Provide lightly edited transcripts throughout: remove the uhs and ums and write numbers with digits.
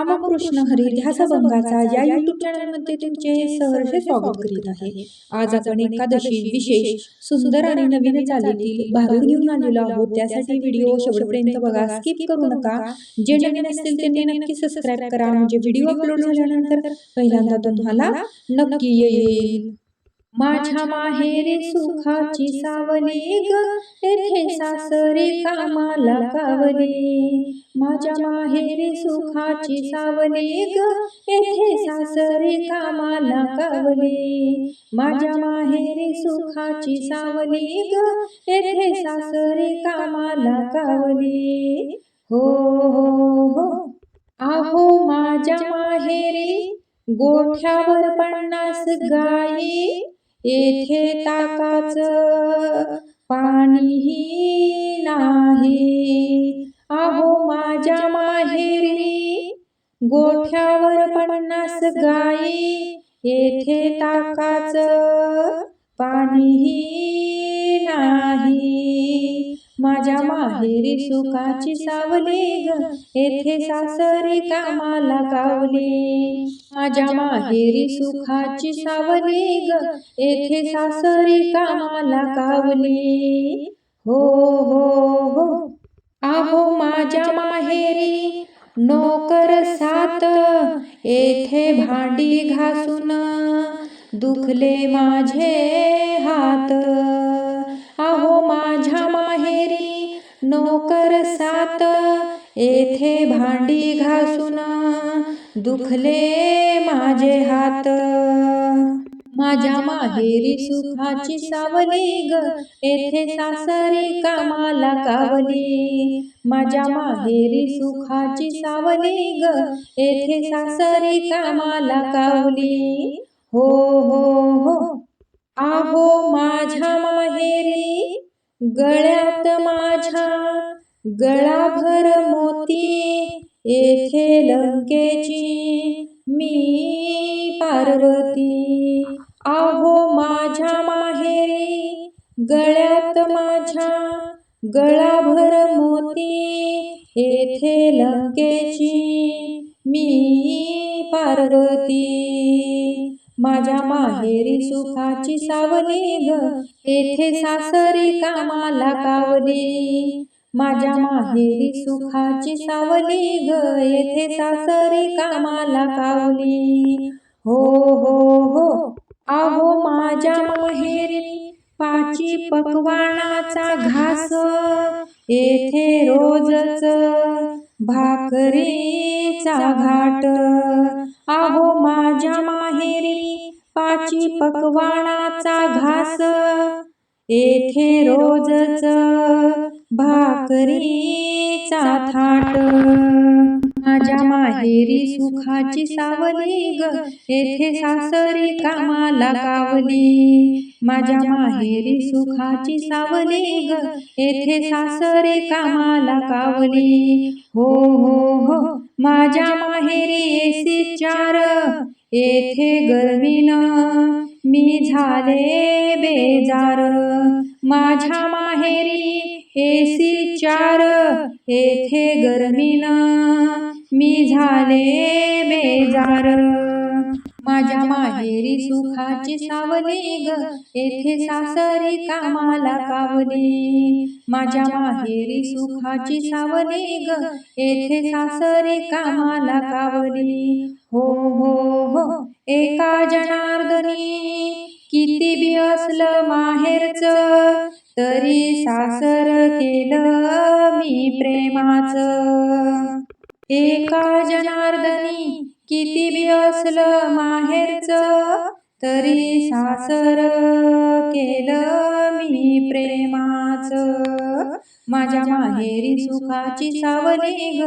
रामकृष्ण हरी ध्यासभंगाचा या यूट्यूब चॅनलमध्ये तुमचे सहर्ष स्वागत करीत आहे। आज आपण एकादशी विशेष सुंदर आणि नवीन चालीतील भारूड घेऊन आलेलो आहोत। त्यासाठी व्हिडिओ शेवटपर्यंत बघा, स्किप करू नका। जे नवीन असतील त्यांनी नक्की सबस्क्राईब करा, म्हणजे व्हिडिओ अपलोड झाल्यानंतर पहिल्यांदा तुम्हाला नक्की येईल। माझ्या माहेरी सुखाची सावली ग, येथे सासरी कामाला कावली। माझ्या माहेरी सुखाची सावली ग, येथे सासरी कामाला कावली। माझ्या माहेरी सुखाची सावली ग, येथे सासरी कामाला कावली। हो हो हो, आहो माझ्या माहेरी गोठ्यावर 50 गाई, येथे ताकाचं पाणीही नाही। आहो माझ्या माहेरी गोठ्यावर 50 गाई, येथे ताकाचं पाणीही नाही। माझ्या माहेरी सुखाची सावली ग, येथे सासरी कामाला कावली। माझ्या माहेरी सुखाची सावली ग, येथे सासरी कामाला कावली। हो हो हो, आहो माझ्या माहेरी नोकर 7, येथे भांडी घासून दुखले माझे हात। आहो माझ्या माहेरी नोकर 7, येथे भांडी घासून दुखले माझे हात। माझ्या माहेरी सुखाची सावली ग, येथे सासरी कामाला कावली। माझ्या माहेरी सुखाची सावली ग, येथे सासरी कामाला कावली। हो हो हो, आहो माझ्या माहेरी गळ्यात माझ्या गळाभर मोती, येथे लंकेची मी पार्वती। आहो माझ्या माहेरी गळ्यात माझ्या गळाभर मोती, येथे लंकेची मी पार्वती। माझ्या माहेरी सुखाची सावली ग, येथे सासरी कामाला कावली। माझ्या माहेरी सुखाची सावली ग, येथे सासरी कामाला कावली। हो हो हो, आहो माझ्या माहेरी 5 पक्वानाचा घास, येथे रोजच भाकरीचा घाट। आहो माझ्या माहेरी 5 पक्वानाचा घास, येथे रोजच भाकरीचा थाट। माझ्या माहेरी सुखाची सावली ग, येथे सासरी कामाला कावली। माझ्या माहेरी सुखाची सावली ग, येथे सासरी कामाला कावली। हो हो हो, माझ्या माहेरी AC 4, येथे गरमीनं मी झाले बेजार। माझ्या माहेरी AC 4, येथे गरमीनं मी झाले बेजार। माझ्या माहेरी सुखाची सावली ग, येथे सासरी कामाला कावली। माझ्या माहेरी सुखाची सावली ग, येथे सासरी कामाला कावली। हो हो हो, एका जनार्दनी किती बी असलं माहेरचं, तरी सासर केलं मी प्रेमाचं। एका जनार्दनी किती बी असलं माहेरचं, तरी सासर केलं मी प्रेमाचं। माझ्या माहेरी सुखाची सावली ग,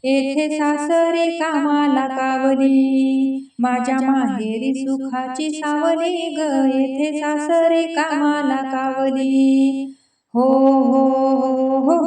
येथे सासरी कामाला कावली। माझ्या माहेरी सुखाची सावली ग, येथे सासरी कामाला कावली। हो हो हो हो,